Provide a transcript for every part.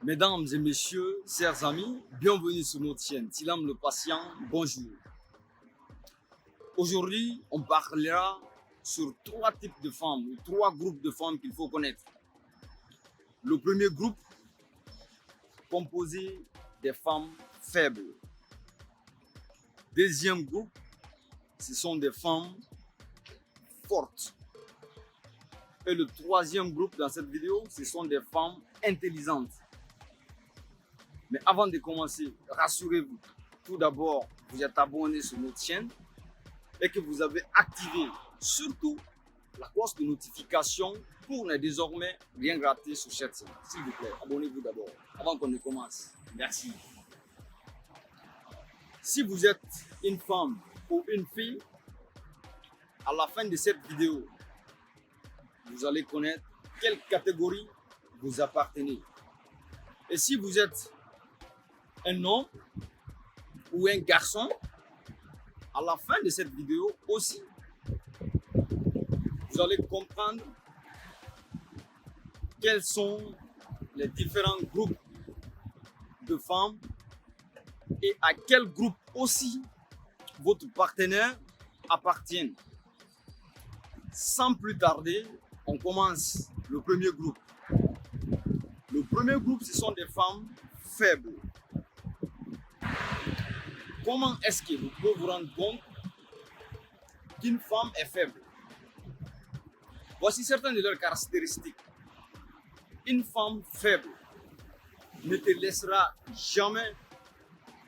Mesdames et messieurs, chers amis, bienvenue sur notre chaîne Tilam le patient, bonjour. Aujourd'hui, on parlera sur trois types de femmes, ou trois groupes de femmes qu'il faut connaître. Le premier groupe, composé des femmes faibles. Deuxième groupe, ce sont des femmes fortes. Et le troisième groupe dans cette vidéo, ce sont des femmes intelligentes. Mais avant de commencer, rassurez-vous, tout d'abord, vous êtes abonné sur notre chaîne et que vous avez activé surtout la cloche de notification pour ne désormais rien rater sur cette chaîne. S'il vous plaît, abonnez-vous d'abord avant qu'on ne commence. Merci. Si vous êtes une femme ou une fille, à la fin de cette vidéo, vous allez connaître quelle catégorie vous appartenez. Et si vous êtes un homme ou un garçon, à la fin de cette vidéo aussi, vous allez comprendre quels sont les différents groupes de femmes et à quel groupe aussi votre partenaire appartient. Sans plus tarder, on commence le premier groupe. Le premier groupe, ce sont des femmes faibles. Comment est-ce que vous pouvez vous rendre compte qu'une femme est faible? Voici certaines de leurs caractéristiques. Une femme faible ne te laissera jamais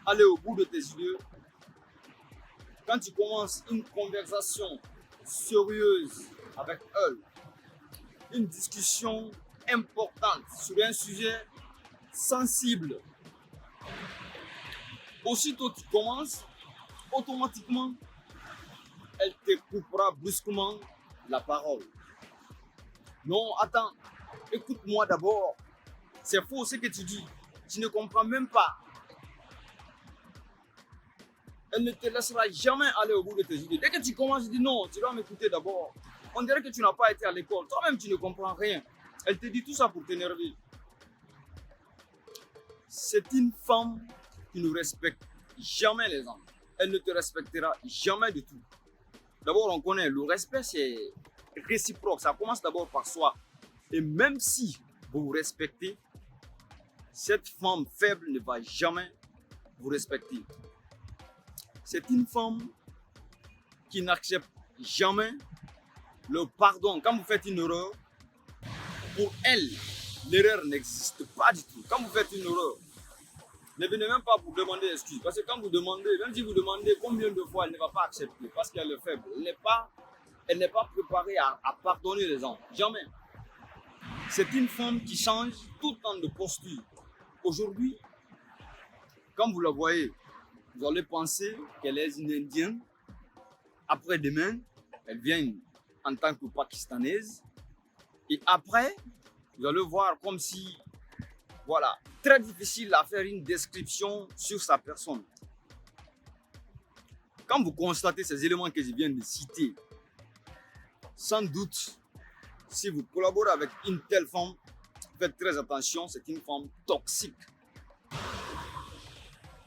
aller au bout de tes yeux. Quand tu commences une conversation sérieuse avec elle, une discussion importante sur un sujet sensible, aussitôt tu commences, automatiquement, elle te coupera brusquement la parole. Non, attends, écoute-moi d'abord. C'est faux ce que tu dis. Tu ne comprends même pas. Elle ne te laissera jamais aller au bout de tes idées. Dès que tu commences, tu dis non, tu dois m'écouter d'abord. On dirait que tu n'as pas été à l'école. Toi-même, tu ne comprends rien. Elle te dit tout ça pour t'énerver. C'est une femme qui ne respecte jamais les hommes. Elle ne te respectera jamais du tout. D'abord, on connaît, le respect, c'est réciproque. Ça commence d'abord par soi. Et même si vous vous respectez, cette femme faible ne va jamais vous respecter. C'est une femme qui n'accepte jamais le pardon. Quand vous faites une erreur, pour elle, l'erreur n'existe pas du tout. Quand vous faites une erreur, ne venez même pas pour demander excuse. Parce que quand vous demandez, même si vous demandez combien de fois, elle ne va pas accepter. Parce qu'elle est faible. Elle n'est pas préparée à pardonner les gens. Jamais. C'est une femme qui change tout le temps de posture. Aujourd'hui, quand vous la voyez, vous allez penser qu'elle est une Indienne. Après-demain, elle vient en tant que Pakistanaise. Et après, vous allez voir comme si, voilà, très difficile à faire une description sur sa personne. Quand vous constatez ces éléments que je viens de citer, sans doute, si vous collaborez avec une telle femme, faites très attention, c'est une femme toxique.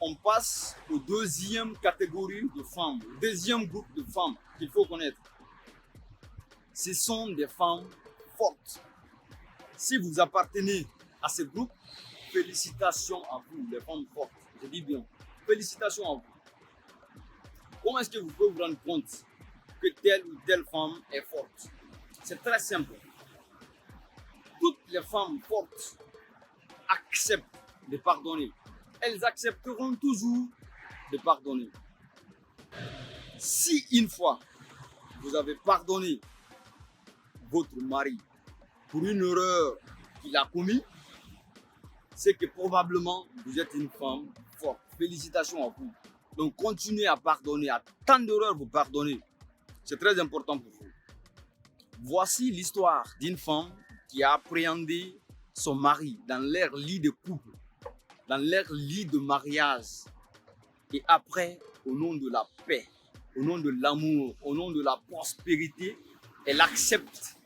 On passe aux deuxième catégorie de femmes, au deuxième groupe de femmes qu'il faut connaître. Ce sont des femmes fortes. Si vous appartenez à ce groupe, félicitations à vous, les femmes fortes. Je dis bien, félicitations à vous. Comment est-ce que vous pouvez vous rendre compte que telle ou telle femme est forte? C'est très simple. Toutes les femmes fortes acceptent de pardonner. Elles accepteront toujours de pardonner. Si une fois vous avez pardonné votre mari pour une erreur qu'il a commise, c'est que probablement vous êtes une femme forte. Félicitations à vous. Donc continuez à pardonner. À tant d'erreurs vous pardonnez. C'est très important pour vous. Voici l'histoire d'une femme qui a appréhendé son mari dans leur lit de couple, dans leur lit de mariage. Et après, au nom de la paix, au nom de l'amour, au nom de la prospérité, elle accepte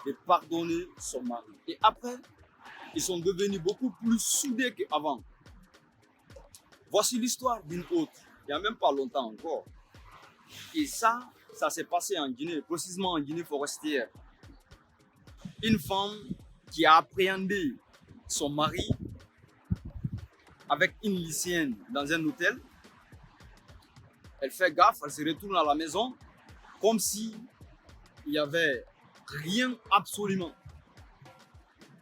de pardonner son mari. Et après, Ils sont devenus beaucoup plus soudés qu'avant. Voici l'histoire d'une autre, il n'y a même pas longtemps encore. Et ça s'est passé en Guinée, précisément en Guinée forestière. Une femme qui a appréhendé son mari avec une lycéenne dans un hôtel. Elle fait gaffe, elle se retourne à la maison comme si il n'y avait rien absolument.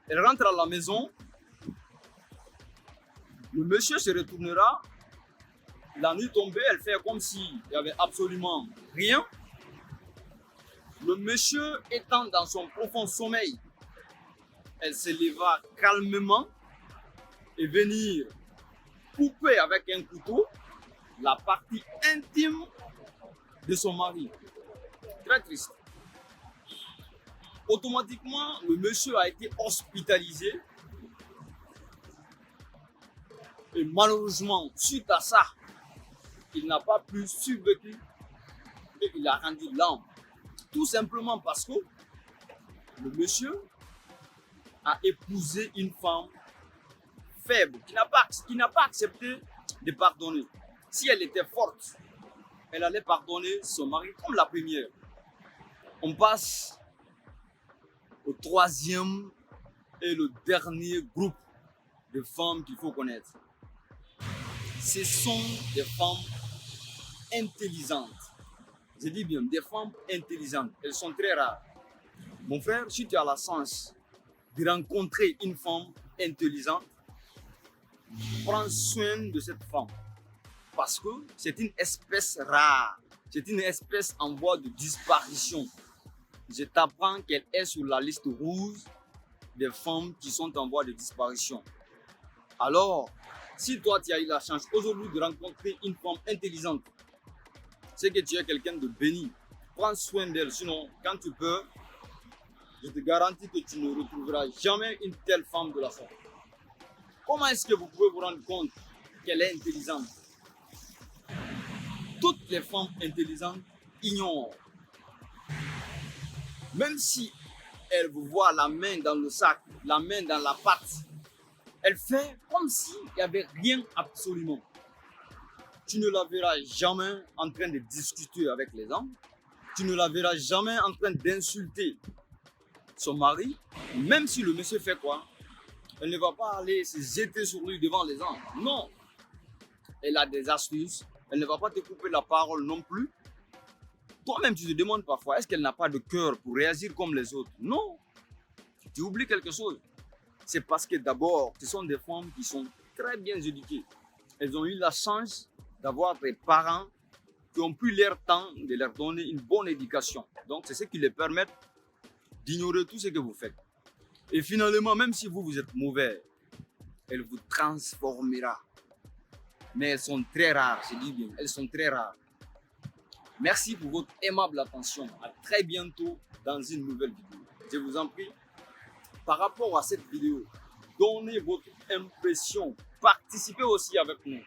Elle rentre à la maison, le monsieur se retournera, la nuit tombée, elle fait comme s'il n'y avait absolument rien. Le monsieur étant dans son profond sommeil, elle se leva calmement et venir couper avec un couteau la partie intime de son mari. Très triste. Automatiquement, le monsieur a été hospitalisé. Et malheureusement, suite à ça, il n'a pas pu survivre et il a rendu l'âme. Tout simplement parce que le monsieur a épousé une femme faible qui n'a pas accepté de pardonner. Si elle était forte, elle allait pardonner son mari comme la première. On passe au troisième et le dernier groupe de femmes qu'il faut connaître. Ce sont des femmes intelligentes. Je dis bien, des femmes intelligentes. Elles sont très rares. Mon frère, si tu as la chance de rencontrer une femme intelligente, prends soin de cette femme. Parce que c'est une espèce rare. C'est une espèce en voie de disparition. Je t'apprends qu'elle est sur la liste rouge des femmes qui sont en voie de disparition. Alors, si toi tu as eu la chance aujourd'hui de rencontrer une femme intelligente, c'est que tu es quelqu'un de béni. Prends soin d'elle, sinon quand tu peux, je te garantis que tu ne retrouveras jamais une telle femme de la sorte. Comment est-ce que vous pouvez vous rendre compte qu'elle est intelligente? Toutes les femmes intelligentes ignorent. Même si elle vous voit la main dans le sac, la main dans la pâte, elle fait comme s'il n'y avait rien absolument. Tu ne la verras jamais en train de discuter avec les hommes. Tu ne la verras jamais en train d'insulter son mari. Même si le monsieur fait quoi, elle ne va pas aller se jeter sur lui devant les hommes. Non. Elle a des astuces. Elle ne va pas te couper la parole non plus. Toi-même, tu te demandes parfois, est-ce qu'elle n'a pas de cœur pour réagir comme les autres? Non. Tu oublies quelque chose. C'est parce que d'abord, ce sont des femmes qui sont très bien éduquées. Elles ont eu la chance d'avoir des parents qui ont pris leur temps de leur donner une bonne éducation. Donc, c'est ce qui les permet d'ignorer tout ce que vous faites. Et finalement, même si vous êtes mauvais, elle vous transformera. Mais elles sont très rares, je dis bien, elles sont très rares. Merci pour votre aimable attention. À très bientôt dans une nouvelle vidéo. Je vous en prie, par rapport à cette vidéo, donnez votre impression. Participez aussi avec nous.